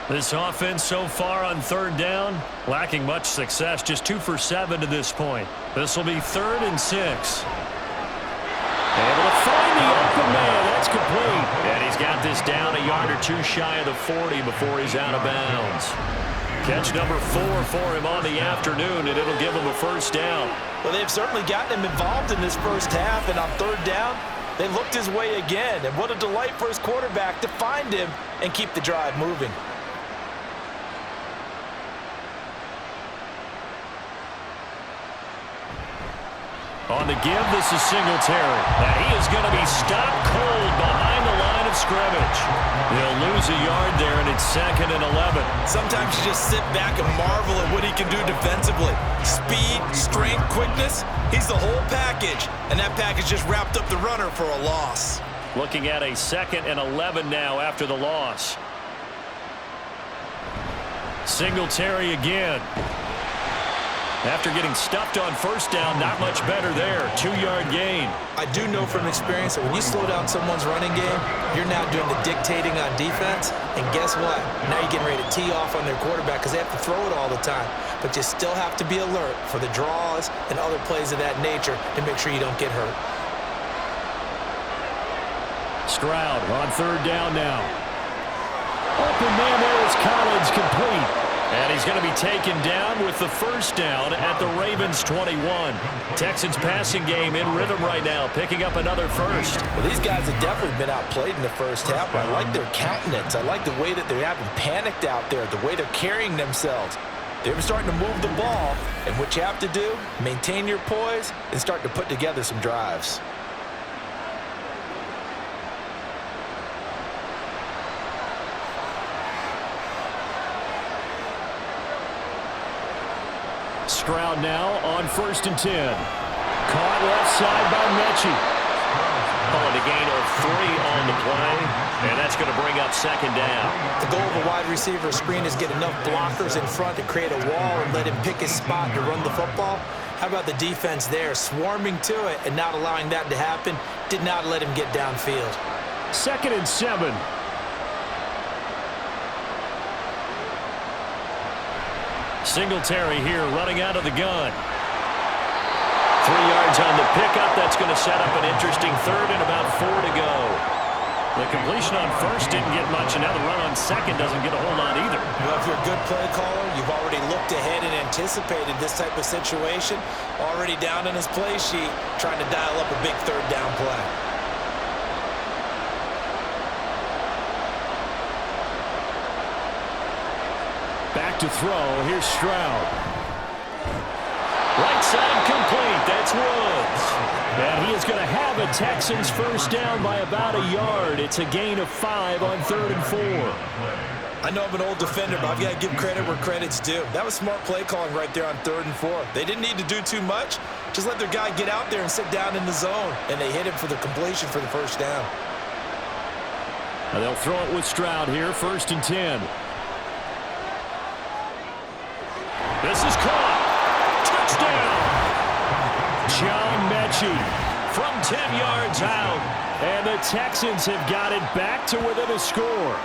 This offense so far on third down, lacking much success, just 2 for 7 to this point. This will be 3rd and 6. Able to find the open man. That's complete. And he's got this down a yard or 2 shy of the 40 before he's out of bounds. Catch number 4 for him on the afternoon, and it'll give him a first down. Well, they've certainly gotten him involved in this first half, and on third down, they looked his way again. And what a delight for his quarterback to find him and keep the drive moving. On the give, this is Singletary. And he is going to be stopped cold behind the line of scrimmage. They'll lose a yard there, and it's 2nd and 11. Sometimes you just sit back and marvel at what he can do defensively. Speed, strength, quickness, he's the whole package. And that package just wrapped up the runner for a loss. Looking at a 2nd and 11 now after the loss. Singletary again. After getting stuffed on first down, not much better there. 2-yard gain. I do know from experience that when you slow down someone's running game, you're now doing the dictating on defense. And guess what? Now you're getting ready to tee off on their quarterback because they have to throw it all the time. But you still have to be alert for the draws and other plays of that nature to make sure you don't get hurt. Stroud on third down now. Open man there is Collins, complete. And he's going to be taken down with the first down at the Ravens 21. Texans passing game in rhythm right now, picking up another first. Well, these guys have definitely been outplayed in the first half. I like their countenance. I like the way that they haven't panicked out there, the way they're carrying themselves. They're starting to move the ball, and what you have to do, maintain your poise and start to put together some drives. Stroud now on 1st and 10. Caught left side by Mechie. Oh, and a gain of 3 on the play, and that's going to bring up 2nd down. The goal of a wide receiver screen is get enough blockers in front to create a wall and let him pick his spot to run the football. How about the defense there, swarming to it and not allowing that to happen? Did not let him get downfield. 2nd and 7. Singletary here running out of the gun. 3 yards on the pickup. That's going to set up an interesting third and about 4 to go. The completion on first didn't get much, and now the run on second doesn't get a whole lot either. Well, if you're a good play caller, you've already looked ahead and anticipated this type of situation. Already down on his play sheet, trying to dial up a big third down play. Back to throw. Here's Stroud. Right side complete. That's Woods. And he is going to have a Texans first down by about a yard. It's a gain of 5 on 3rd and 4. I know I'm an old defender, but I've got to give credit where credit's due. That was smart play calling right there on 3rd and 4. They didn't need to do too much. Just let their guy get out there and sit down in the zone. And they hit him for the completion for the first down. And they'll throw it with Stroud here, 1st and 10. This is caught. Touchdown. John Mechie From 10 yards out. And the Texans have got it back to within a score.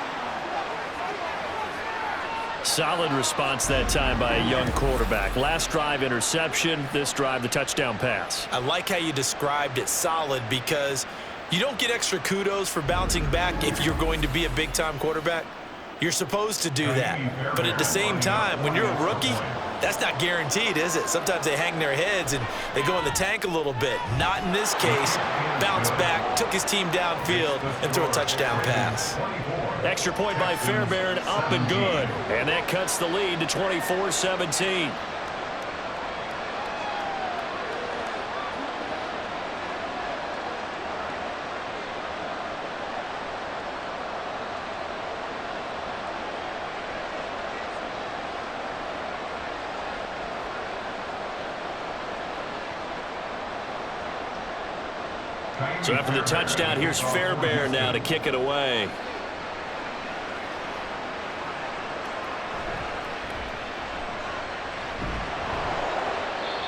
Solid response that time by a young quarterback. Last drive interception. This drive the touchdown pass. I like how you described it, solid, because you don't get extra kudos for bouncing back if you're going to be a big-time quarterback. You're supposed to do that. But at the same time, when you're a rookie, that's not guaranteed, is it? Sometimes they hang their heads and they go in the tank a little bit. Not in this case. Bounced back, took his team downfield, and threw a touchdown pass. Extra point by Fairbairn, up and good. And that cuts the lead to 24-17. So after the touchdown, here's Fairbairn now to kick it away.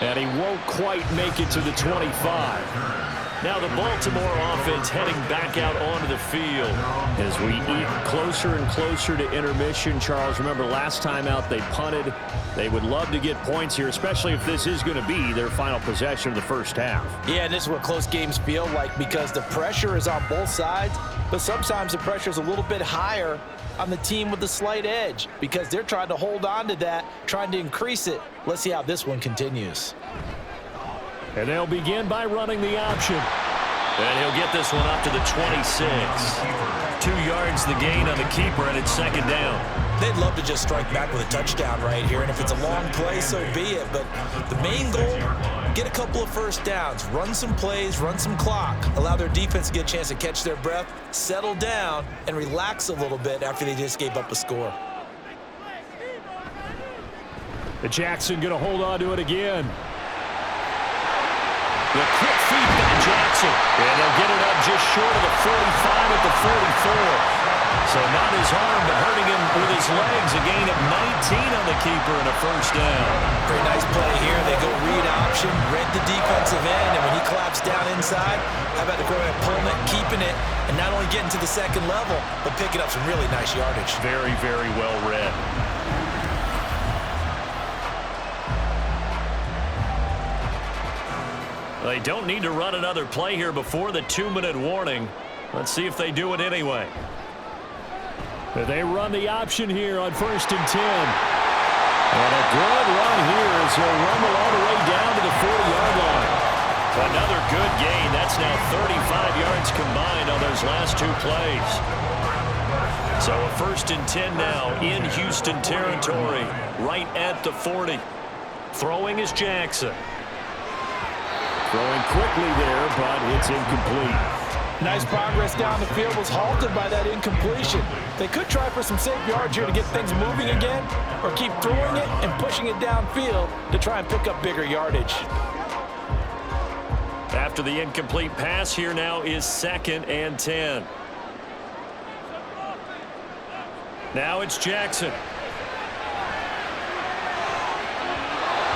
And he won't quite make it to the 25. Now the Baltimore offense heading back out onto the field. As we eat closer and closer to intermission, Charles, remember last time out they punted. They would love to get points here, especially if this is going to be their final possession of the first half. Yeah, and this is what close games feel like because the pressure is on both sides, but sometimes the pressure is a little bit higher on the team with the slight edge because they're trying to hold on to that, trying to increase it. Let's see how this one continues. And they'll begin by running the option. And he'll get this one up to the 26. 2 yards the gain on the keeper, and it's second down. They'd love to just strike back with a touchdown right here, and if it's a long play, so be it. But the main goal, get a couple of first downs, run some plays, run some clock, allow their defense to get a chance to catch their breath, settle down, and relax a little bit after they just gave up a score. The Jackson going to hold on to it again. The quick feed by Jackson. And they'll get it up just short of the 45 at the 44. So not his arm, but hurting him with his legs. A gain of 19 on the keeper and a first down. Pretty nice play here. They go read option, read the defensive end, and when he collapsed down inside, how about the quarterback pulling it, keeping it, and not only getting to the second level, but picking up some really nice yardage. Very, very well read. They don't need to run another play here before the 2-minute warning. Let's see if they do it anyway. They run the option here on 1st and 10. And a good run here as he'll rumble all the way down to the 40-yard line. Another good gain. That's now 35 yards combined on those last 2 plays. So a 1st and 10 now in Houston territory, right at the 40. Throwing is Jackson. Throwing quickly there, but it's incomplete. Nice progress down the field was halted by that incompletion. They could try for some safe yards here to get things moving again, or keep throwing it and pushing it downfield to try and pick up bigger yardage. After the incomplete pass, here now is 2nd and 10. Now it's Jackson.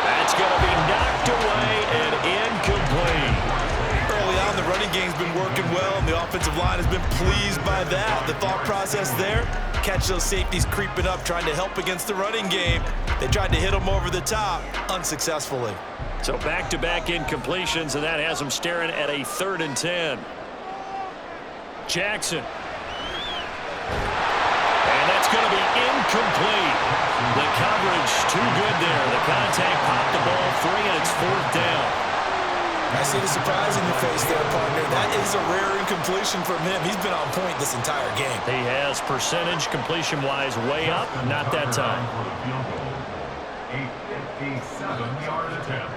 That's going to be knocked away and incomplete. Early on, the running game's been working well, and the offensive line has been pleased by that. The thought process there, catch those safeties creeping up, trying to help against the running game. They tried to hit him over the top, unsuccessfully. So back-to-back incompletions, and that has them staring at a 3rd and 10. Jackson. And that's going to be incomplete. The coverage too good there. The contact popped the ball free, and it's 4th down. I see the surprise in your face there, partner. That is a rare incompletion from him. He's been on point this entire game. He has percentage completion-wise way up. Not that time. A 57-yard attempt.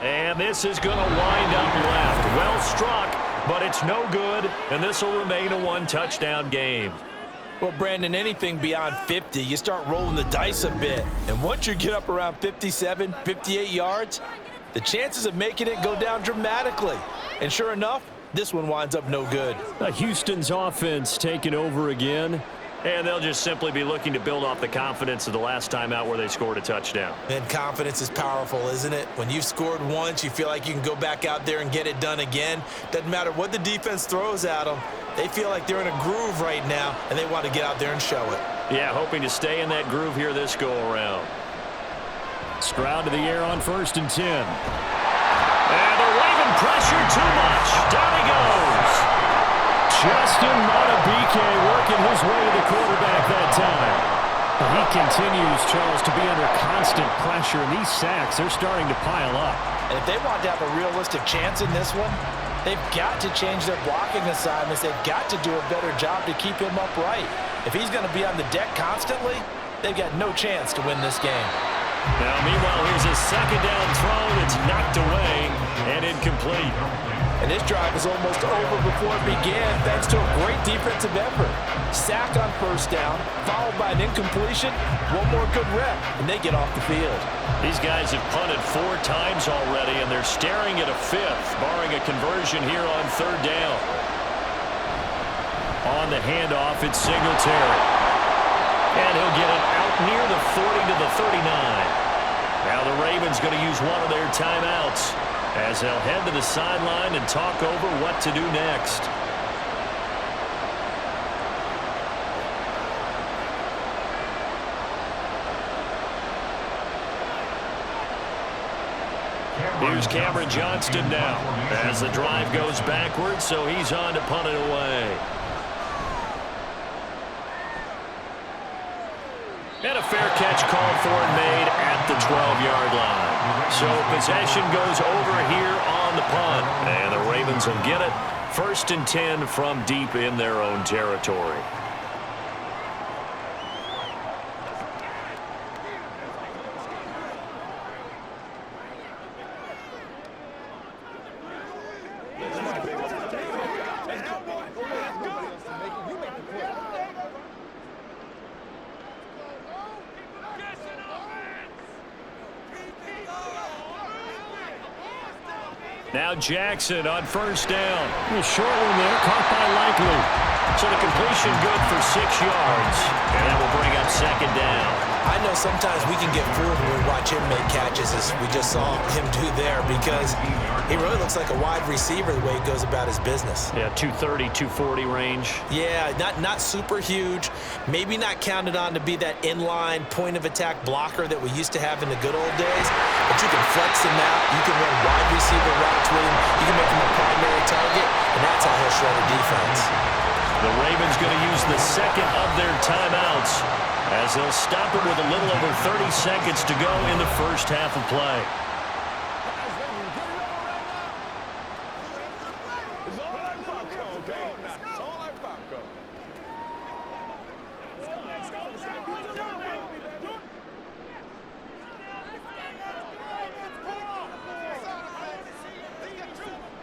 And this is going to wind up left. Well struck, but it's no good, and this will remain a 1-touchdown game. Well, Brandon, anything beyond 50, you start rolling the dice a bit. And once you get up around 57, 58 yards, the chances of making it go down dramatically. And sure enough, this one winds up no good. Houston's offense taking over again. And they'll just simply be looking to build off the confidence of the last time out where they scored a touchdown. And confidence is powerful, isn't it? When you've scored once, you feel like you can go back out there and get it done again. Doesn't matter what the defense throws at them. They feel like they're in a groove right now, and they want to get out there and show it. Yeah, hoping to stay in that groove here this go-around. Stroud to the air on 1st and 10. And they're waving pressure too much. Down he goes. Justin Madubuike working his way to the quarterback that time. He continues, Charles, to be under constant pressure, and these sacks are starting to pile up. And if they want to have a realistic chance in this one, they've got to change their blocking assignments. They've got to do a better job to keep him upright. If he's going to be on the deck constantly, they've got no chance to win this game. Now, meanwhile, here's a 2nd down throw that's knocked away and incomplete. And this drive is almost over before it began, thanks to a great defensive effort. Sack on 1st down, followed by an incompletion, one more good rep, and they get off the field. These guys have punted 4 times already, and they're staring at a 5th, barring a conversion here on 3rd down. On the handoff, it's Singletary. And he'll get it out near the 40 to the 39. Now the Ravens going to use one of their timeouts as they'll head to the sideline and talk over what to do next. Here's Cameron Johnston now as the drive goes backwards, so he's on to punt it away. And a fair catch called for and made at the 12-yard line. So possession goes over here on the punt, and the Ravens will get it 1st and 10 from deep in their own territory. Now Jackson on 1st down. A short one there, caught by Likely. So the completion good for 6 yards. And that will bring up 2nd down. I know sometimes we can get fooled when we watch him make catches, as we just saw him do there, because he really looks like a wide receiver the way he goes about his business. Yeah, 230, 240 range. Yeah, not super huge. Maybe not counted on to be that inline point-of-attack blocker that we used to have in the good old days, but you can flex him out. You can run wide receiver routes with him. You can make him a primary target, and that's how he'll shred a defense. The Ravens going to use the 2nd of their timeouts as they'll stop it with a little over 30 seconds to go in the 1st half of play.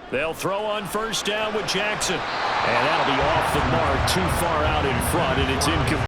They'll throw on 1st down with Jackson. And that'll be off the mark, too far out in front, and it's incomplete.